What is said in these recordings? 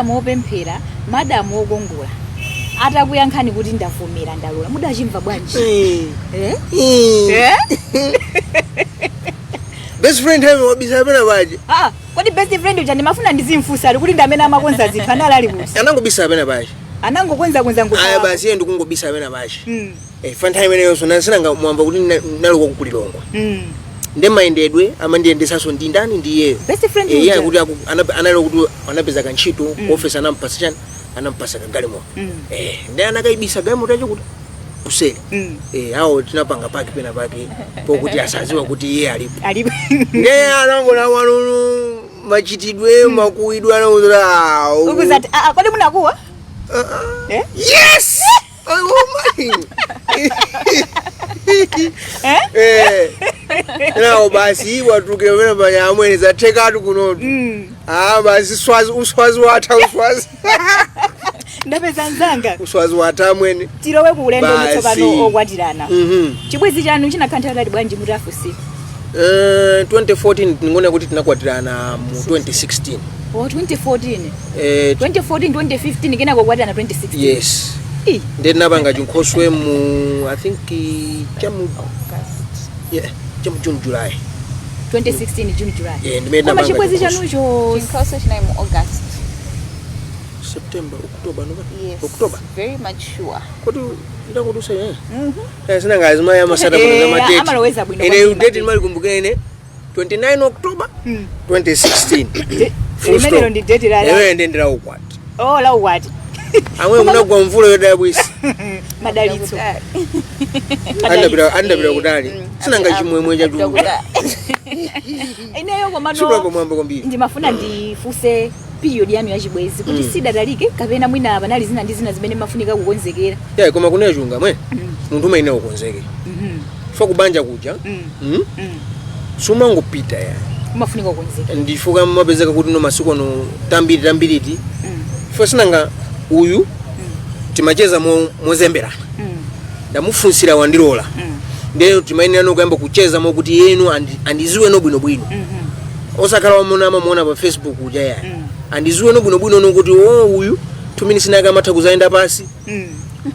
madamu opemphera madamu ogongola atakuyankhani kuti ndavomera ndalola mudachimva bwanji best friend hapo wabisa apena baje kodi best friend uja ndimafuna ndizimfusa ali kuti ndamene amakonza zinthu anali ali busi anangobisa apena baje anangokwenza ngo aya basi yeye ndikungobisa apena baje fanta imene yonso nasinanga mwamba kuti naliko kukulilongwa ndemaendedwe amandiyendesaso ndi ndani ndiye best friend uja kuti analo kuti anapeza kantchito office anampasa chani anampasa galimo ndi anakaibisa galimo tacho kuti kuseli awo tinapanga paki pena paki pokuti asaziwa kuti iye alipo anangona wanu machitidwe makuidwe anauzira ukuzati kodi munakuwa yes nawo basi watukira pena panya amwene zathekatu kunotu basi uswazi watha uswazi ndapeza nzanga uswazi watha amwene tilowe ku ulendo mutsopano okwatirana chibwezi chanu chinakhanthana bwanji mutafusi 2014 ndingone kuti tinakwatirana mu 2016 2014 2015 kena kokwatirana 2016 yes then nabanga jinkhoswe mu I think chamu June July 2016 June July ndimene chibwezi chanucho jinkhoswe china mu August September October no yes, October very much sure kodi ndakudusa sina ngazi maya masada kuna matete amaloweza bwino ene date mali kumbukene 29 October 2016 imene ndi date la ewe ndendera ukwati la ukwati amwe munagwa mvulo yoda bwisi madalitso andabira kudali sina ngachimwemwe cha dungu ineyo komano chukwa pomwamba kombiri ndimafuna ndifuse period yanu ya chibwezi kuti sidatalike kapena mwina abanali zina ndi zina zimene mafunika kukonzekera koma kuna chunga mwe munthu umene ukonzeke fa kubanja kuja suma ngopita ya mafunika kukonzeka ndifuka mapezeka kuti no masiku no tambiriti fa sinanga uyu timacheza mozembera ndamufunsira wandilola ndiyo timayenera nokuyamba kucheza mokuti yenu andiziwe no bwino osakhala wamona amamuona pa Facebook uja ya andiziwe no bwino nokuti uyu tumini sinaka amatha kuzaenda pasi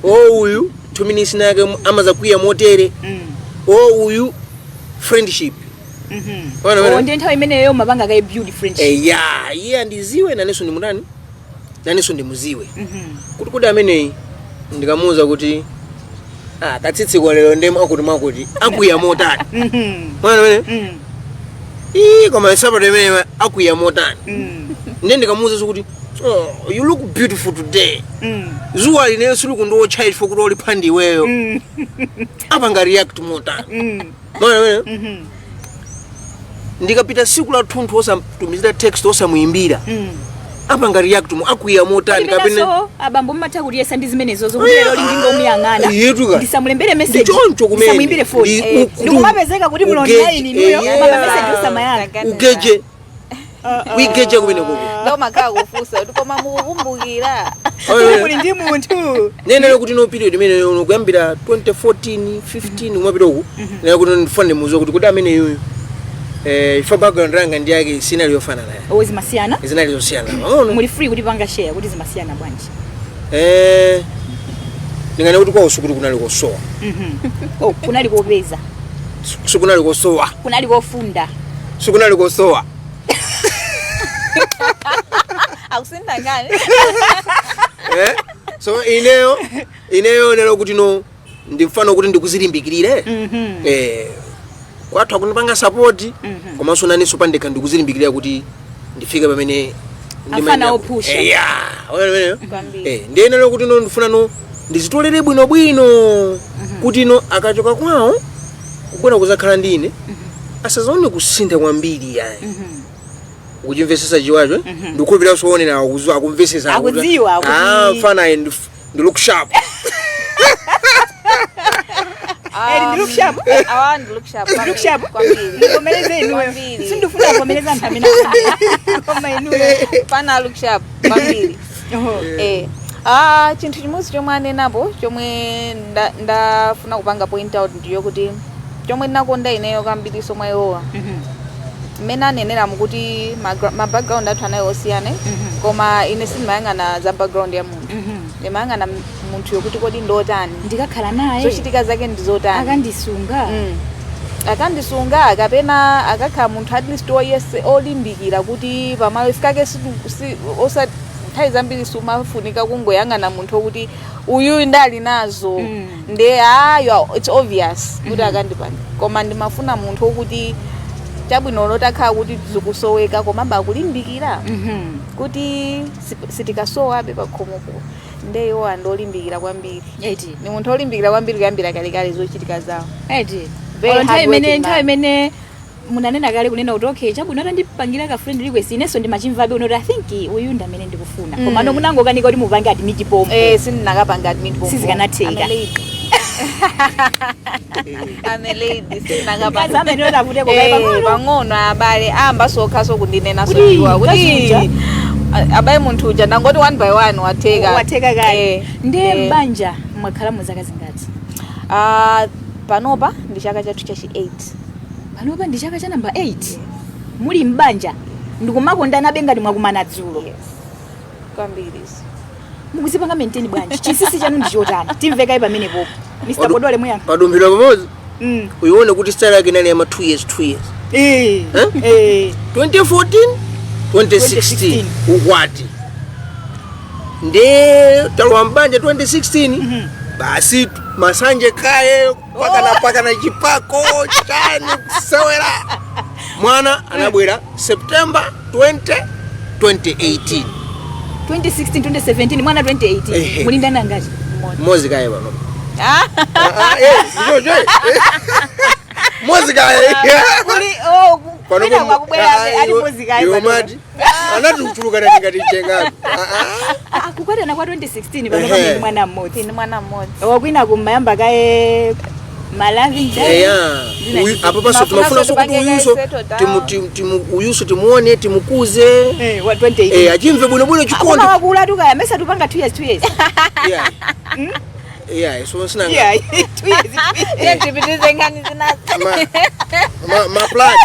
uyu tumini sinaka amaza kuya motere uyu friendship ndi nthawi imeneyo mapanga kai build friendship iye andiziwe naneso ndi mutani naneso ndimuziwe kuti ameneyi ndikamuuza kuti katsitsiko lero ndema akuti makuti akuya motani mwana mene koma sabato imene akuya motani ndikamuuza kuti you look beautiful today zuwa lineyo siliku ndotcha ifo kuti olipha ndiweyo apa nga react motani mwana mene ndikapita siku la thunthu osatumizira text osamuimbira apa nga react mu akuya motani kapena abambo mmatha kuti yesa ndi zimenezo zokuti lero lingingo muyangana ndisamulembere message ndisamuimbire phone ndikumapezeka kuti mlonda ine niyo mama message usamayanga ugeje wigeje kumene koko ndo makaka kufusa koma mukukumbukira kuli ndi munthu nene kuti no period imene kuyambira 2014 15 umapita uku nene kuti ndifane muzo kuti amene yoyo ifa background ranga ndi yake scenario yofana naye zimasiana scenario zosiyana maono muli free kuti panga share kuti zimasiana bwanji ndingane kuti kwa usukuru kunali kosowa kunali kopeza sukunali kosowa kunali kofunda sukunali kosowa akusinda ngani so ineyo nelo kuti no ndimfano kuti ndikuzilimbikirire kwathu akunipanga support komanso naninso pandekha ndikuzilimbikirira kuti ndifike pamene afana opusha ndiye nelo kuti no ndifuna no ndizitolere bwino kuti no akachoka kwawo kubwera kuzakhala ndine asazaone kusintha kwambiri yani kuchimvesesa chiwacho ndikukhulupirira soonera akumvesesa akudziwa fana ndi look sharp look sharp look sharp kwambiri komeleze inuwe sindufuna komeleza ntamina koma inuwe fana look sharp kwambiri chinthu chimodzi chomwe anenapo chomwe ndafuna kupanga point out ndiyo kuti chomwe ndinakonda ineyo kwambiri somwe yowa mmene anenera mukuti ma background athu anayo osiyana koma ine sindimayang'ana za background ya munthu ndimayang'ana munthu yokuti kodi ndotani ndikakhala naye zochitika zake ndizotani akandisunga kapena akakhala munthu at least olimbikira kuti pamalo ifikake nthawi zambiri sumafunika kungoyang'ana munthu okuti uyu ndali nazo nde it's obvious kuti akandipanga koma ndimafuna munthu okuti chabwino lotakhala kuti zikusoweka koma bakulimbikira kuti sitikasowabe pakhomopo ndeyo andolimbikira kwambiri ni munthu olimbikira kwambiri kuyambira kalekale zochitika zawo nthawi imene munanena kale kunena kuti okay chabwino atandipangira ka friend request ineso ndimachimvabe unoti I think uyu ndi amene ndikufuna koma munangokanika kuti mupange admit pompo sindinakapanga admit pompo sizikanatheka ane lady sinakapanga kaza amene otavute kokaipa pang'ono abale amba sokhaso kundinena soiwa kuti abaye munthu uja ndangoti one by one watheka kale ndiye mbanja mwakhala muzaka zingati panopa ndi chaka chathu chachi 8 panopa ndi chaka cha number 8 muli mbanja ndikumakondana bengati mwakumana dzulo kwambiri mukuzipanga maintain bwanji chisisi chanu ndi chotani timveka ipa pamene popo Mr. Kodole muyankha padumbira pamozi uyione kuti style yake nali ama 2 years 2014 2016 ukwati nde talwa mbanja 2016 basi masanje kaye pakana chipako chani kusewera mwana anabwera September 2018 2016 2017 mwana 2018 muli ndani ngati mozi kaye bano mozi kaye kuli wakubwera ali mozi kaye yomati anati uchuluka ngati chengapi kukwatana kwa 2016 pano pamene mwana mmodzi ni mwana mmodzi okwina kumayamba kaye malavi apa paso timafuna sokuti uyuso timuone timukuze wa 2018 achimve bwino chikondi wakula tukaya mesa tupanga 2 years so sina 2 years tipitize ngani zinazo ma plan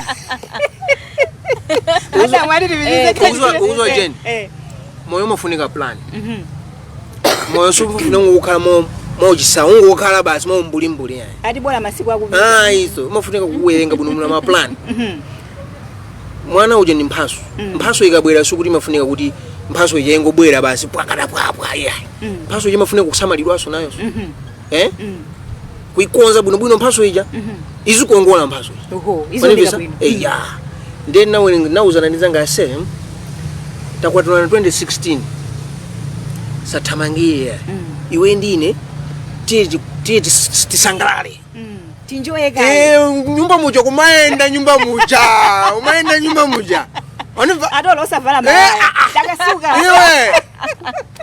hata mwali tipitize kuuzwa jen moyo mafunika plan moyo sufuna ngukhala mojisaungu ukhala basi mombulimbuli yani ati bora masiku akupita iso mafunika kuwerenga buno muna ma plan mwana uje ni mphaso ikabwera sukuti mafunika kuti mphaso yengo bwera basi pwakata pwapwa mphaso ije mafunika kusamalidwaso nayo kuikonza buno mphaso ija izukongola mphaso izondeka bwino then nawuzana ndizanga ase takwatana 2016 sathamangiye iwe ndine tisangalale tinjoyeka nyumba muja kumaenda nyumba muja waniva atolo savala takasuka iwe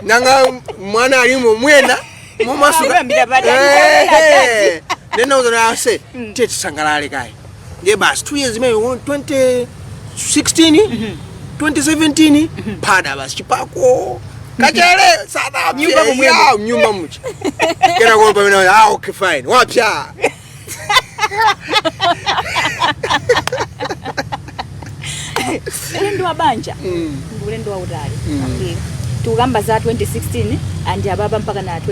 nanga mwana alimo mwena mumasuka nena uzana ase tisangalale kai nge basi 2 years maybe 2016 2017 pada basi chipako kachele sada nyumba mucha kena kwa pamena okay fine wapya ulendo wa banja ulendo wa udali tukamba za 2016 andi ababa mpaka na 2024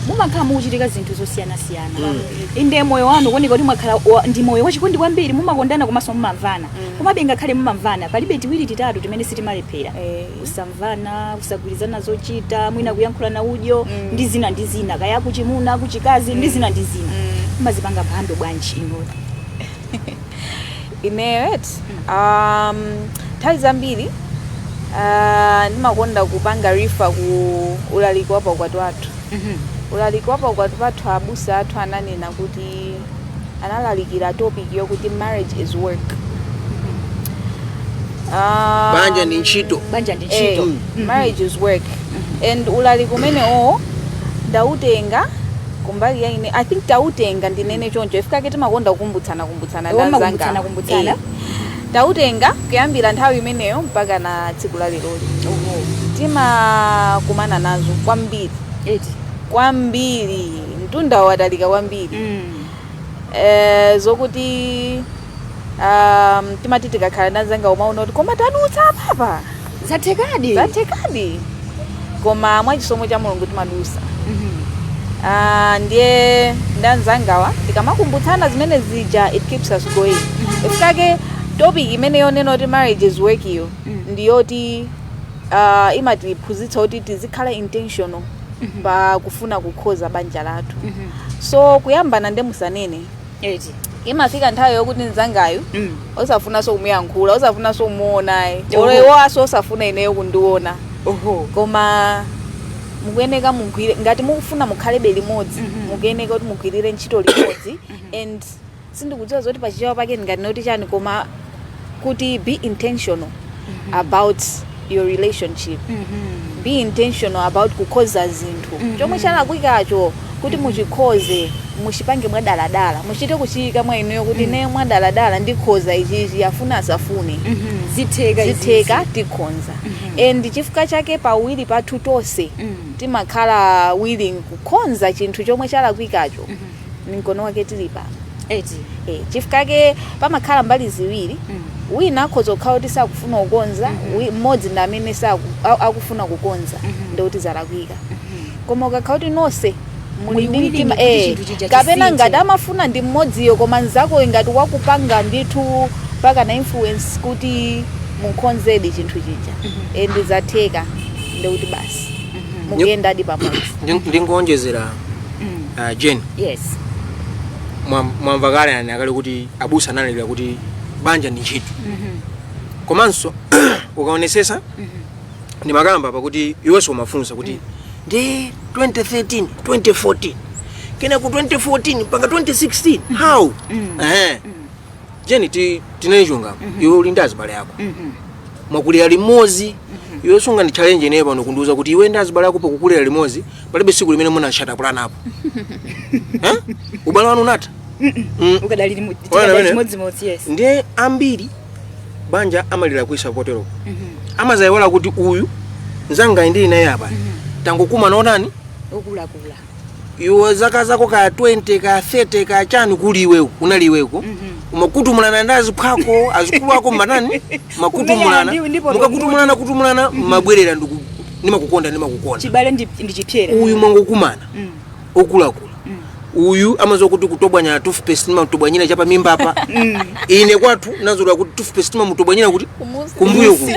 mumakhala muchitika zinthu zosiyana inde moyo wanu kuoneka kuti mwakhala ndi moyo wachikondi kwambiri mumakondana komanso mumamvana komabe ngakhale mumamvana palibe tiwiri titatu timene sitimalephera kusamvana kusagwirizana zochita mwina kuyankhula na udyo ndi zina kaya kuchimuna kuchikazi ndi zina mazipanga phando bwanji ino ineyo nthawi zambiri ndimakonda kupanga rifa ku ulaliko wapa ukwatu wathu ulaliko wapa ukwatu wathu abusa athu ananena kuti analalikira topic yokuti marriage is work banja ndi ntchito marriage is work and ulaliko umene ndautenga kumbali ya ine I think tautenga ndinene choncho ifikake timakonda kukumbutsana kumbutsana tautenga kuyambira nthawi imeneyo mpaka na tsiku la lero timakumana nazo kwambiri mtunda watalika kwambiri zokuti timati tikakhala nazanga umaona kuti koma tadutsa papa zathekadi koma mwachisomo cha Mulungu timadusa ndiye ndanzangawa tikamakumbutsana zimene zija it keeps us going ifikake topic imene yonena kuti marriage is work iyo ndiyoti imatiphunzitsa kuti tizikhala intentional pa kufuna kukhoza banja lathu so kuyambana ndemusanene imafika nthawi yokuti nzangayo osafuna so kumuyankhula osafuna so kumuonaye olewo aso osafuna ineyo kundiona koma mukuyeneka mugwire ngati mukufuna mukhalebe limodzi mukuyeneka kuti mugwirire ntchito limodzi and sindikudziwa zoti pachichawo pake ngati noti chani koma kuti be intentional about your relationship be intentional about kukhoza zinthu chomwe chalakwikacho kuti muchikhoze mushipange mwadaladala muchite kuchika mwa inuyo kuti ne mwadaladala ndikhoza ichichi afuna asafune zitheka tikhonza and chifukwa chake pawiri pathu tonse timakhala willing kukhonza chinthu chomwe chalakwikacho mkono wake tili pano chifukwa chake pamakhala mbali ziwiri wina akhoza kukhala kuti sakufuna kukonza mmodzi ndi amene akufuna kukonza ndikuti zalakwika koma ukakhala kuti nonse muli ndi mtima kapena ngati amafuna ndi mmodziyo koma nzako ngati wakupanga ndithu paka na influence kuti mukhonzedi chinthu chija and zatheka ndikuti basi mukuyendadi pamodzi ndingonjezera Jane yes mwamva kale akale kuti abusa analira kuti banja ndi ntchito komanso ukaonesesa ndi makamba pakuti iwenso umafunsa kuti ndi 2013 2014 kena ku 2014 panga 2016 how Jeni tinaichunga iwe uli ndi azibale yako mwakulira limodzi iwe sunga ndi challenge ne pano kundiuza kuti iwe ndi azibale yako pakukulira limodzi palibe siku limene muna shata plan apo ubale wanu unatha ukadali limodzi yes ndiye ambiri banja amalira kuisapotero amazayiwala kuti uyu nzanga ndili naye apa tangokuma naonani okulakula iwe zaka zako ka 20 ka 30 ka chani kuli iwewo unali iweko umakutumulana ndazi phako azikulu ako manani makutumulana mukakutumulana mabwerera ndimakukonda chibale ndi chipyera uyu mwangokumana okulakula uyu amazokuti kutobwanya toothpaste nimamutobwanyira chapa mimba apa ine kwathu nazola kuti toothpaste nimamutobwanyira kuti kumbuyo ku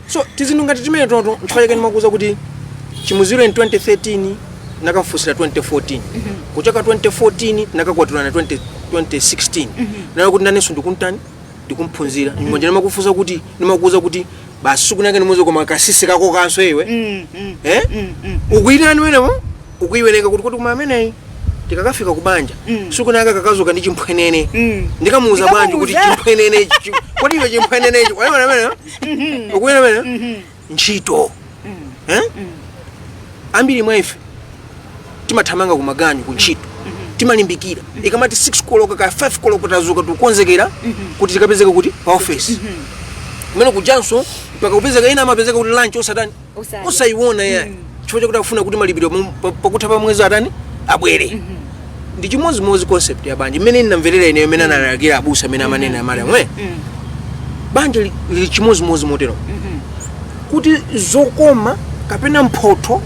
so tizinu ngati timene toto nchifukwa nimakuza kuti chimuziro in 2013 nakamfusira 2014 kuchoka 2014 nakakwatulana 2016 nayo kuti naneso ndikuntani ndikumphunzira ngonje nimakufuza kuti nimakuza kuti basi sukunake nimuze koma kasisi kako kanso iwe ukuitani wenewo ukuiwereka kuti kuma ameneyi tikakafika kubanja sukunaka kakazuka ndi chimphwenene ndikamuuza bwanji kuti chimphwenene kodi iwe chimphwenene ichi waona mene ukuona mene ntchito ambiri mwaife timathamanga kumaganyu kuntchito timalimbikira ikamati 6 koloko ka 5 koloko tazuka tukonzekera kuti tikapezeka kuti pa office mene kujanso pakupezeka ina amapezeka kuti lunch osatani osaiwona ya chifukwa chakuti akufuna kuti malipiro pakutha pa mwezi atani abwere ndi chimozimozi concept ya banja imene ndinamverera ine imene analakira abusa amene amanena amali amwe banja lili chimozimozi motero kuti zokoma kapena mphotho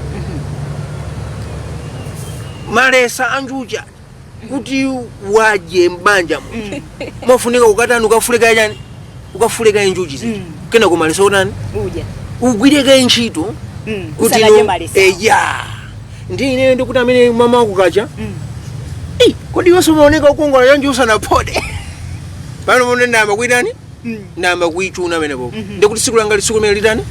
malesa anjuja kuti waje mbanja mwafunika ukatani ukafuleka chani ukafuleka injuji ziti kena kumalesa utani uja ugwireka ntchito kuti ndi ine ndikuti amene mama wako kacha kodi iwe sumaoneka ukongola yanji usanapode pano mune ndamba kuitani ndamba kuichuna amenepo ndikuti siku langa lisuku limene litani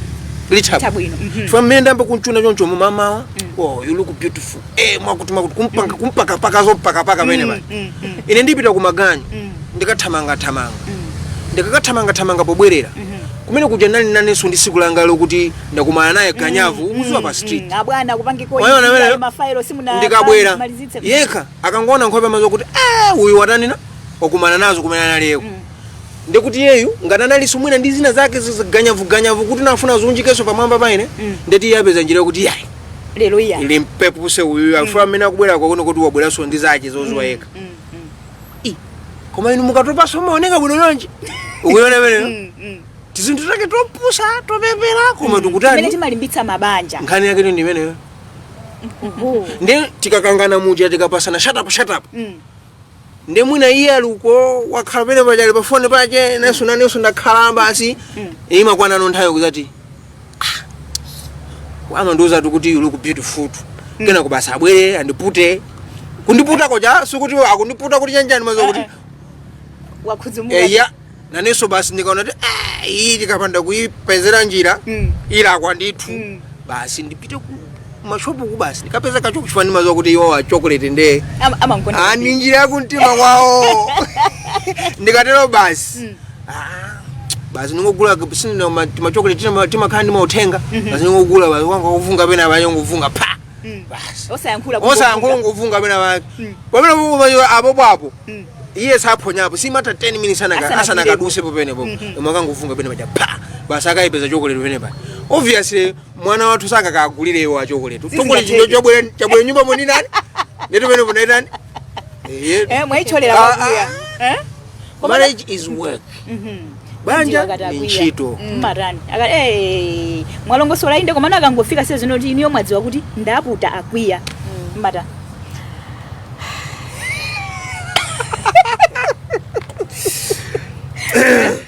litabwino chifukwa mmene ndamba kunchuna choncho mamawa oh you look beautiful mwakuti kumpaka paka zopaka pamene bali ine ndipita kumaganyu ndikathamanga ndikakathamanga pobwerera kumene kuja nali naneso ndi siku langa lokuti ndakumana naye kanyavu ukuziwa pa street abwana kupangiko mafailo simuna ndikabwera yekha akangona nkhope amazo kuti uyu watanina wakumana nazo kumene analeko ndikuti yeyu ngati analiso mwina ndi zina zake ganyavu kuti nafuna zunjikeso pamwamba paine ndeti yapeza njira kuti yayi lero iya ili mpepuse uyu afuna amene akubwera kwakuno kuti wabweraso ndi zake zoziwa yekha koma inu mukatopa somaoneka bwino lonje ukuiona mene tizinthu take topusa topepera koma imene tikutani timalimbitsa mabanja nkhani yake ndi imeneyo ndi tikakangana muja tikapasana shut up ndi mwina iye aluko wakhala pene pachali pafoni pache nanso ndakhala basi imakwanano nthawi kuzati amandiuza kuti you look beautiful kena kubasa abwere andipute kundiputa koja sikuti akundiputa kuti chanjani mazo kuti wakhudzumuka eya nanenso basi ndikaona kuti iyi tikapanda kuipezera njira ila kwandithu basi ndipite ku mashopu ku basi ndikapeza kacho kuchifani mazo kuti iwo wa chocolate nde amankona ani njira yakumtima kwawo ndikatero basi basi ningogula sino machocolate timakhala ndi mauthenga basi ningogula basi wanga kuvunga pena abanye nguvunga pa basi osayankhula nguvunga pena abanye pamene apo iye saphonyapo simata 10 minutes asana kaduse popene popo mwakanguvunga pene paja pa basi akayipeza chocolate pene pa obviously mwana wathu sanga kagulire wa chocolate chabwera nyumba moni nani neto pene pone nani mwaicholera kwakuya marriage is work banja ni ntchito matani mwalongosola inde komana akangofika sezi noti iniyo mwadziwa kuti ndaputa akwiya mata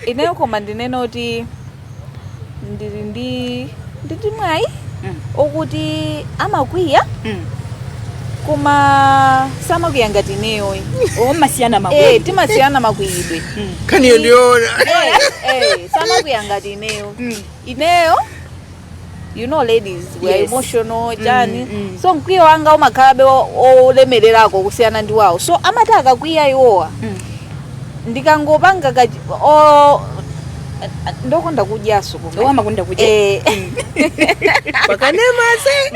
ineyo koma ndinenoti ndili mwayi okuti amakwiya koma samakwiya ngati ineyo masiyana makwiya timasiyana makwiyidwe kaniyo ndiona samakwiya ngati ineyo you know ladies we are emotional jani so mkwiyo wanga umakhalabe olemererako kusiyana ndi wawo so amati akakwiya iwowa ndikangopanga ndokonda kudyaso amakonda kudya pakanemase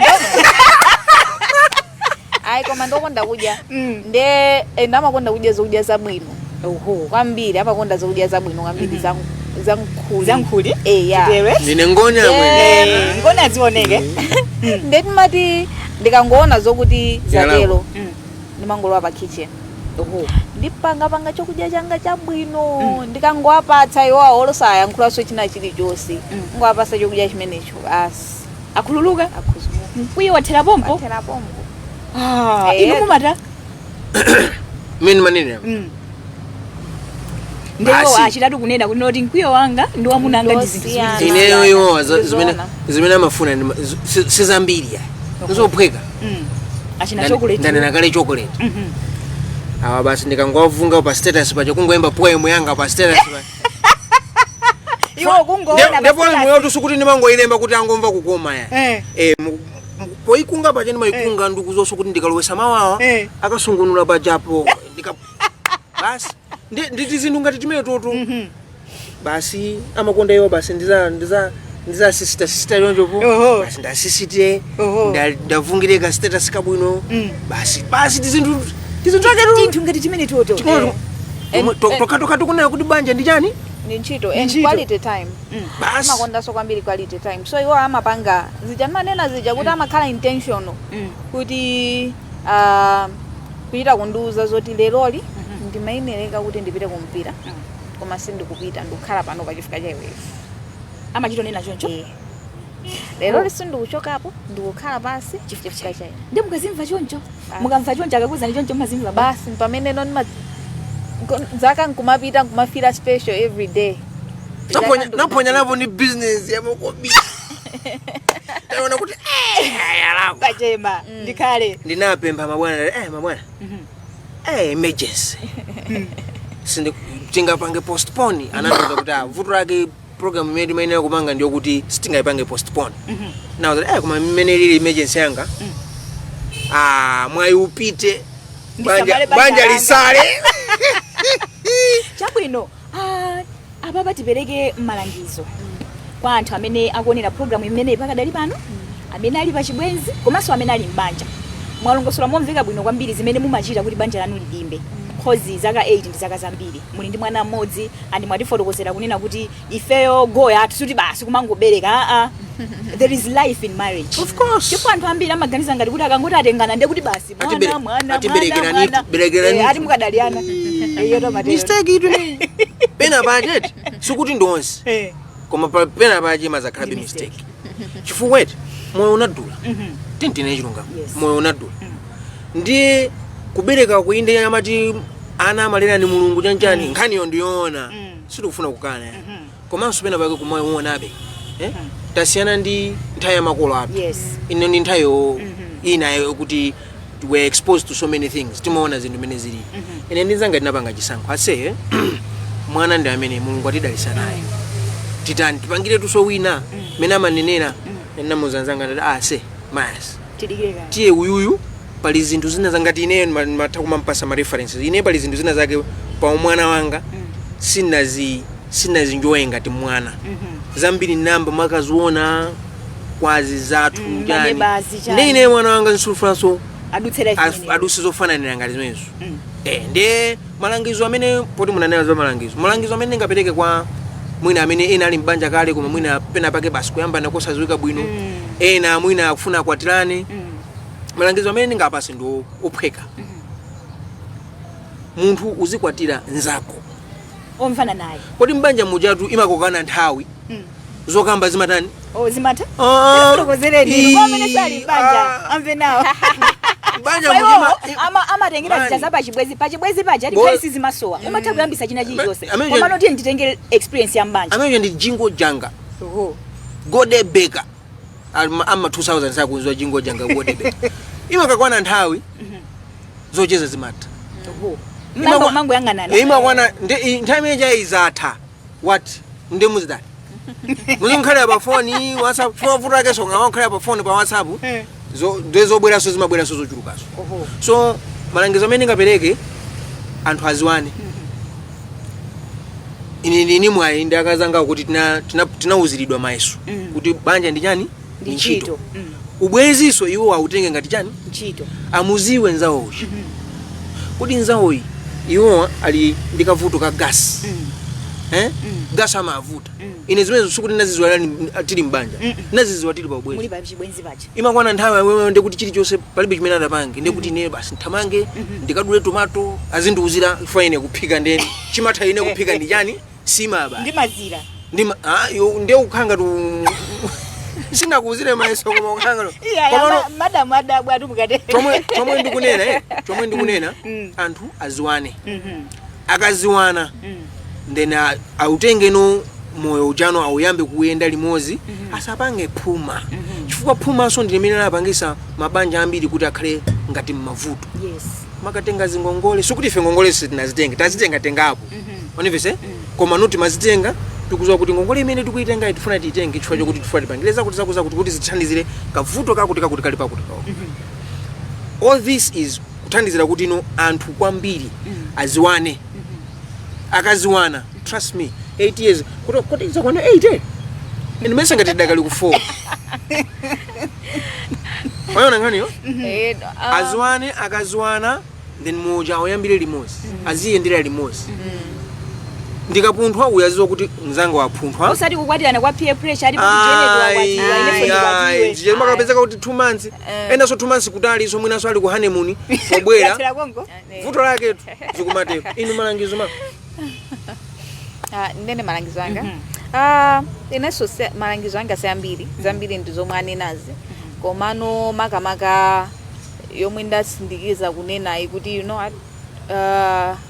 ayi koma ndokonda kudya nde ndamakonda kudya zokudya zabwino kwambiri amakonda zokudya zabwino kwambiri zankhuli ndine ngonya ngona zioneke ndetimati ndikangoona zokuti zatero ndimangolowa pa kitchen ndipanga chokudya changa chabwino ndikangowapatsa iwowa olosayankhulaso china chilichonse ngowapasa chokudya chimenecho basi akhululuka mkwiyo wathera pompo inu mumata mini manene ndewo achitatu kunena kuti noti mkwiyo wanga ndi wamunanga ndi zinthu ineyo iwowa zimene amafuna sizambiri nizophweka achina chocolate ndanena kale chocolate awa basi ndikangowavunga pa status pacho kungoyimba poem yanga pa status iwo kungoona ndipo moyo tusukuti ndimangoyilemba kuti angomva kukoma ya poikunga pacho ndimayikunga ndikuzoso kuti ndikalowesa mawawa akasungunula pajapo basi nditi zinthu ngati timene toto basi amakonda iwo basi ndiza sister yonjopo basi ndasisite ndavungire ka status kabwino basi tizinthu ngati chimene toto tokatoka tukunena kuti banja ndi chani ni ntchito and quality time amakondaso kwambiri quality time so iwo amapanga zija manena zija kuti amakhala intentional kuti kuita kundiuza zoti leroli ndimayinereka kuti ndipite kumpira koma sindikupita ndikukhala pano pachifukwa cha iweyo amachitonena choncho lero sindikuchokapo ndikukhala pasi chifukwa cha ndi mukazimva choncho mukamva choncho akakuza ni choncho mumazimva basi pamene noni zaka nkumapita nkumafira special every day naponya napo ni business yamokobi taona kuti yalako kachema ndikale ndinapempha mabwana mabwana emergency sindi tingapange postpone anandoza kuti vuto lake program imene timayenera kupanga ndiyo kuti sitingayipange postpone now that kuma imene lili emergency yanga mwayi upite banja lisale chabwino apa tipereke malangizo kwa anthu amene akuonera programu imene pakadali pano amene ali pachibwenzi komanso amene ali m'banja mwalongosola momveka bwino kwambiri zimene mumachita kuti banja lanu lidimbe khozi zaka 8 ndi zaka zambiri muli ndi mwana mmodzi andi mwatifotokozera kunena kuti ifeyo goya atusuti basi kumangobereka there is life in marriage of course chifukwa anthu ambiri amaganiza ngati kuti akangoti atengana ndiye kuti basi mwana ati mukadaliana iyo to matera mistake itu ne pena budget sikuti ndonse koma pena paje mazakhala mistake chifukwa eti moyo unadula tintine chilungamo moyo unadula ndiye kubereka kuinde amati ana amalera ni mulungu chanchani nkhaniyo ndiyoona sitikufuna kukana komanso pena pake kumoyo uonabe tasiyana ndi nthawi ya makolo athu ino ndi nthawiyo inayo kuti we're exposed to so many things timaona zinthu mene zili ine ndinzanga tinapanga chisankho ase mwana ndi amene mulungu atidalisa naye titani tipangire tuso wina mene amanenera namuzanzanga ndati ase mayas tiye uyuyu pali zinthu zina zangati ine matha kumampasa ma references ine pali zinthu zina zake pa mwana wanga sinazinjoye ngati mwana zambiri namba makaziona kwazi zathu njani ndine mwana wanga nsulufunaso adusi zofananira ngati zimenezo ndiye malangizo amene poti munanena za malangizo amene ngapereke kwa mwina amene ena ali mbanja kale koma mwina pena pake basi kuyamba nakosaziwika bwino ena mwina akufuna akwatirane malangizo amene ndingapase ndo ophweka munthu uzikwatira nzako omfana naye poti mbanja mujatu imakokana nthawi zokamba zimatani zimata kulokozereni kwamene sali banja amve nawo banja amatengera zichaza pachibwezi paja tipaisi zimasowa umatha kuyambisa china chilichonse koma noti nditengere experience ya mbanja amene ndi jingo janga gode beka ama 2000 sakunzwa jingo janga gode beka imakakwana nthawi zocheza zimata mango yanganana imakwana nthawi yeja izatha what ndi muzidani muzimkhala pa phone WhatsApp futa ke songa wakhala pa phone pa WhatsApp ndezobwera so zimabwera so zochulukaso so malangizo amene ngapereke anthu aziwane ini mwayi ndi akazanga kuti tinauziridwa mayeso kuti banja ndi chani ndi ntchito ubweziso iwo autenge ngati chani ntchito amuziwe nzawo kuti nzawo iwo ali ndikavuto ka gas gas amavuta ine zimene sukuti nazizwa tili mbanja nazizwa tili pa ubwezi muli pa chibwenzi pacha imakwana nthawi wewe ndikuti chilichonse palibe chimene adapange ndikuti ine basi nthamange ndikadule tomato azindiuzira fine kuphika ndeni chimatha ine kuphika ndi chani simaba ndi mazira ndiye ukhanga tu singakuuzire mayeso koma ukhanga madam adabwa atumukate chomwe ndikunena anthu aziwane akaziwana then autenge no moyo ujano auyambe kuyenda limozi asapange phuma chifukwa phuma so ndilimene lapangisa mabanja ambiri kuti akhale ngati mavuto makatenga zingongole sikuti ife ngongole sitinazitenga tazitenga tengapo onivese koma noti mazitenga tikuzwa kuti ngongole imene tikuitenga itifuna tiitenge chifukwa chokuti tifuna tipangileza kuti zithandizire kavuto kakuti kali pakuti all this is kuthandizira kuti ino anthu kwambiri aziwane akaziwana trust me 8 years kuti zakwana 8 ine mesa ngati dakali ku 4 wayona ngani yo aziwane akaziwana then moja oyambire limozi aziyendera limozi ndikapunthwa uyaziwa kuti mzanga wapunthwa usati kukwatirana kwa peer pressure ali kujenedwa kwatiwa ine je makapezeka kuti 2 months enda so 2 months kutali so mwina so ali ku honeymoon pobwera vuto lake zikumatero inu malangizo ma ndene malangizo anga ineso malangizo anga zambiri ndizomwe nazi komano makamaka yomwe ndasindikiza kunena kuti you know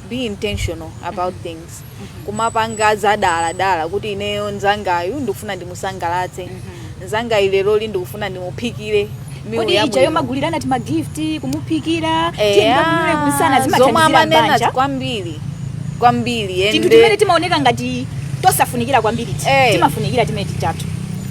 be intentional about things kumapanga zadala kuti ineyo nzangayu ndikufuna ndimusangalatse nzangayu lero ndikufuna ndimuphikire kodi ija yomagulirana ti magift kumuphikira tiyendakunule kunsana zimathandizira mbanja kwambiri chinthu timene timaoneka ngati tosafunikira kwambiri timafunikira timene titatu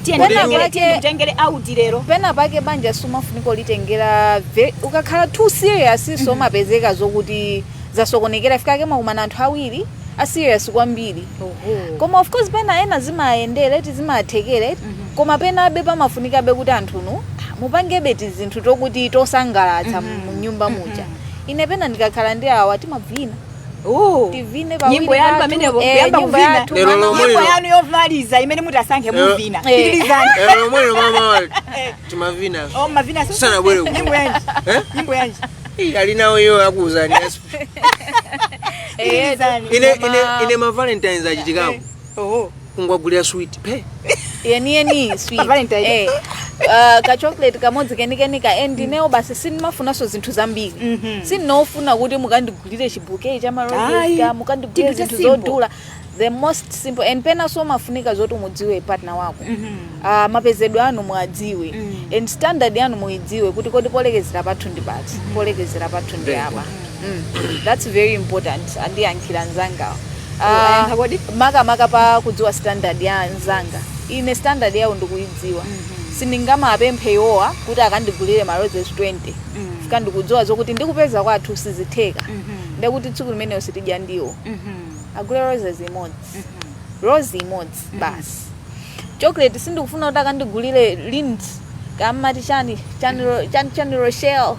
tiyenditengere auti lero pena pake banja sumafunika litengera ukakhala too serious so mapezeka zokuti zasokonekera fikake makumana anthu awiri a serious kwambiri koma of course pena ena zimayendera zimathekera koma pena abe pamafunika abe kuti anthuno mupange beti zinthu tokuti tosangalatsa mnyumba muja ine pena ndikakhala ndi awa timavina tivine pa nyimbo yanu pamene kuyamba kuvina nyimbo yanu yovaliza imene mutasankhe muvina tikilizani lero mama wali timavina mavina sana bwere nyimbo yanji alinawo yo akuzani ine ma Valentines achitikapo kungwagulira sweet pe yeni sweet Valentine. ka chocolate kamodzi kenikenika and inewo basi sinimafunaso zinthu zambiri sininofuna kuti mukandigulire chibuke cha Ayi, maroses mukandigulire chinthu cha zinthu simple. zodula the most simple and pena so mafunika zoti umudziwe partner wako mapezedwe anu muadziwe and standard yanu muidziwe kuti kodi polekezera pathu ndi pati polekezera pathu ndi apa that's very important andiyankhira nzangawo maka pa kudziwa standard ya nzanga ine standard yawo ndikuidziwa sindingamapemphe iwowa kuti akandigulire maroses 20 fika ndikudziwa zokuti ndikupeza kwathu sizitheka ndekuti tsiku limeneyo sitidya ndiwo agule roses imodzi rose imodzi basi chocolate sindikufuna kuti akandigulire Lindt kamati chani Rochelle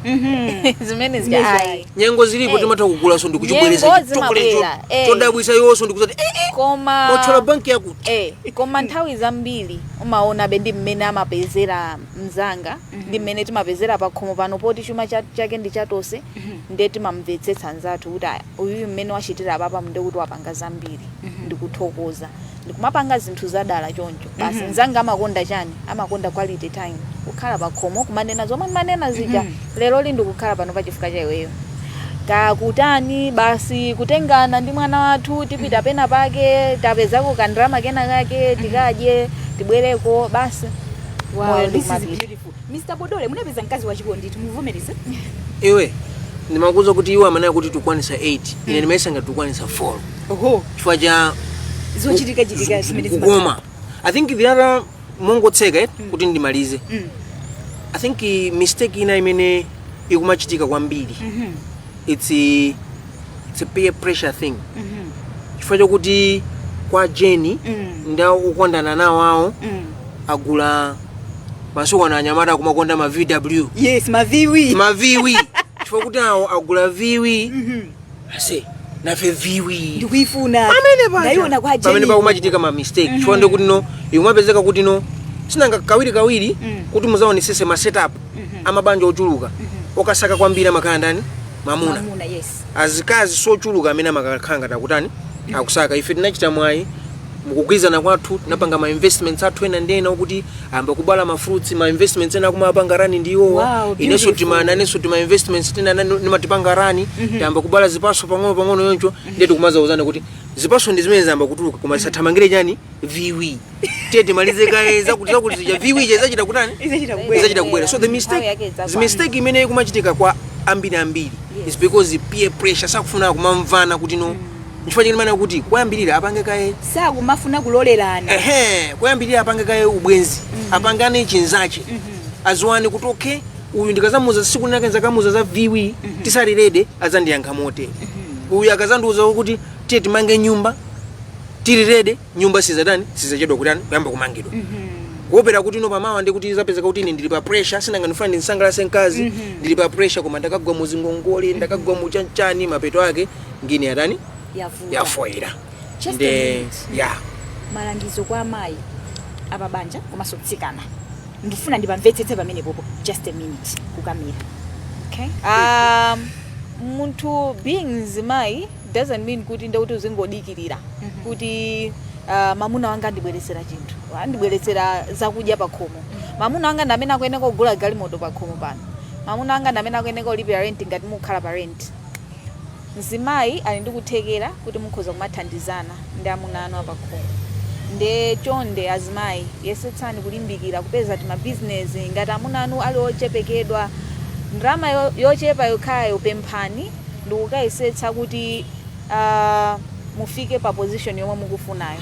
zimene zijayi nyengo zilipo timatha kugula so ndikuchibwereza Nyengo zimabwera, chodabwisa yonso ndikuti koma othola banki yakuti koma nthawi zambiri umaona be ndi mmene amapezera mzanga ndi mmene timapezera pakhomo pano poti chuma chake ndi chatose ndiye timamvetsetsa nzathu kuti uyu mmene wachitira papa mnde kuti wapanga zambiri ndikuthokoza ndikumapanga zinthu zadala choncho basi nzanga amakonda chani amakonda quality time kukhala pakhomo kumanena zomwe manena zija lero li ndikukhala pano pachifukwa cha iweyo takutani basi kutengana ndi mwana wathu tipita pena pake tapezako kandrama kena kake tikadye tibwereko basi Wow, this is beautiful. Mr. Bodole, munapeza mkazi wachikondi tumuvomereze? iwe ndimakuza kuti iwe amanaya kuti tukwanisa 8 ine ndimayesa ngati tukwanisa 4 Oho, chifukwa cha zochitika zimene kugoma. I think the other mongotseka kuti ndimalize I think mistake ina imene ikumachitika kwambiri it's a peer pressure thing chifukwa chokuti kwa Jenny nda ukondana nawo awo agula masuku ana anyamata kumakonda ma VW Yes, maviwi. chifukwa kuti awo agula viwi ase nafe viwi Ndikuifuna. Ndaiona kwa Jenny. pamene pakumachitika ma mistake chifukwa ndikuti no ikumapezeka kuti no sinanga kawiri kuti muzaonesese ma setup amabanja ochuluka okasaka kwambiri amakhala ndani mamuna Yes. azikazi sochuluka amene amakhala takutani akusaka ife tinachita mwayi mukugwizana kwathu tinapanga ma investments athu ena ndena ukuthi amba kubala ma fruits ma investments ena kumapanga rani ndiwo Wow, ineso tima investments tena nimatipanga rani tamba kubala zipaso pang'ono yoncho ndiye tikumaza uzana kuti zipaso ndi zimene zamba kutuluka koma sathamangire chani viwi tete malize kae zakuti zija viwi je zachita kutani zachita kubwera so the mistake imene kumachitika kwa ambiri is because peer pressure sakufuna kumamvana kuti no nchifukwa chake mana kuti kuyambirira apange kae sakumafuna kulolerana. kuyambirira apange kae ubwenzi apangane chinzache aziwane kuti okay uyu ndikazamuza siku nake nzakamuza za viwi tisalirede azandiyankha mote uyu akazandiuza kuti tiye timange nyumba tirirede nyumba sizachedwa kutani kuyamba kumangidwa kuopera kuti no pamawa ndi kuti zapezeka kuti ine ndili pa pressure sinanga ndifuna ndinsangalase nkazi ndili pa pressure koma ndakagwa muzingongole ndakagwa muchanchani mapeto ake ngine yatani yafoira Nde malangizo kwa amayi ababanja komanso kutsikana ndifuna ndipamvetsetse pamene popo just a minute kukamira. Okay. Muntu being mzimayi doesn't mean kuti ndauti uzingodikirira kuti mamuna wanga andibweresera chinthu andibweresera zakudya pakhomo mamuna wanga ndamene akuyenera kugula galimoto pakhomo pano mamuna wanga ndamene akuyenera kulipira rent ngati mukhala pa rent mzimayi ali ndi kuthekera kuti mukhoza kumathandizana ndi amuna anu apakhomo nde chonde azimayi yesetsani kulimbikira kupeza tima business ngati amuna anu ali ochepekedwa ndrama yochepa yokhayo pemphani ndikukayisetsa kuti mufike pa position yomwe mukufunayo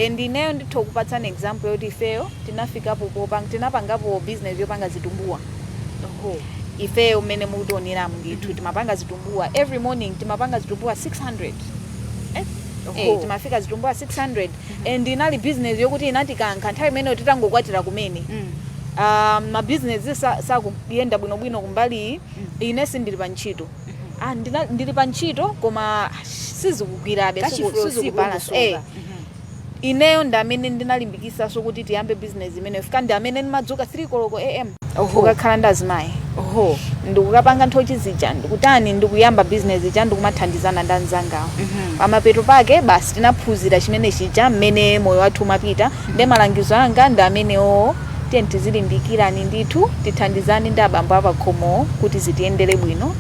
and ineyo nditho kupatsani example yoti ifeyo tinafikapo tinapangapo business yopanga zitumbuwa ifeyo umene mukutioneramu ndithu timapanga zitumbuwa every morning timapanga zitumbuwa 600 timafika zitumbuwa 600 and inali business yokuti inatikankha nthawi imeneyo titangokwatira kumene ma business sakuyenda bwinobwino kumbali ine sindili pa ntchito ndili pa ntchito koma sizikugwirabe sizikubalance ineyo ndi amene ndinalimbikisaso kuti tiyambe business imeneyo fika ndi amene ndimadzuka 3 koloko am ukakhala ndi azimayi ndikukapanga nthochi zija ndikutani ndikuyamba business ija ndikumathandizana ndi anzangawo pamapeto pake basi tinaphunzira chimene chija mmene moyo wathu umapita ndi malangizo anga ndi amenewo tiye tizilimbikirani ndithu tithandizani ndi abambo apakhomo kuti zitiyendere bwino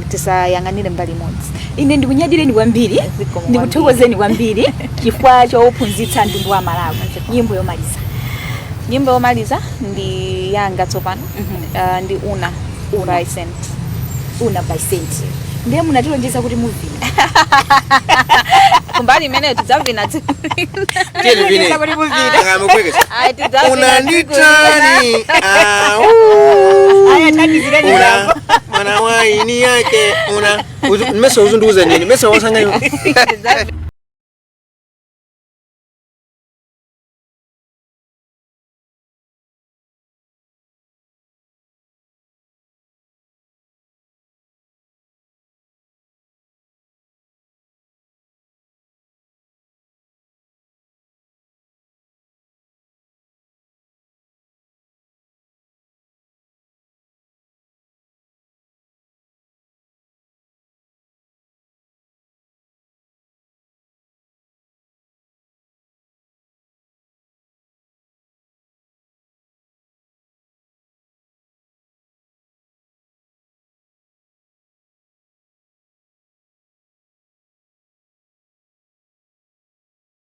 tisayang'anire mbali imodzi. Ine ndikunyadireni kwambiri ndikuthokozeni kwambiri chifukwa chophunzitsa mtundu wa Malawi. Nyimbo yomaliza ndi yanga tsopano ndi Una by Cent. Una by Cent. Ndiye munatilonjeza kuti muvina. Kumbali imene tidzavina unanditani mwana wa ini yake mesa uzunduza nini mesa wasangayo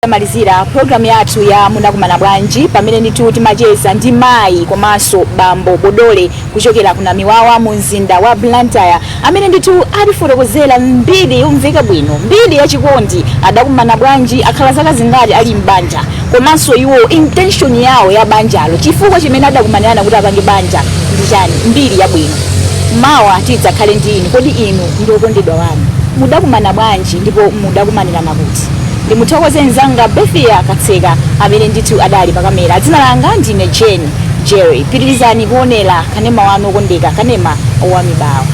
malizira program yathu ya munakumana bwanji pamene ndithu timacheza ndi mayi komanso bambo Bodole kuchokera kuna Miwawa mu mzinda wa Blantyre amene ndithu atifotokozera mbiri yomveka bwino mbiri ya chikondi adakumana bwanji akhala zaka zingati ali mbanja komanso iwo intention yawo ya banjalo chifukwa chimene adakumanirana kuti apange banja ndi chani mbiri ya bwino mawa tidzakhale ndi inu kodi inu ndi okondedwa wanu mudakumana bwanji ndipo mudakumanirana kuti ndimuthokoze nzanga Bethia Katseka amene ndithu adali pa kamera dzina langa ndine Jane Jerry pitirizani kuonera kanema wanu okondeka kanema owamibawa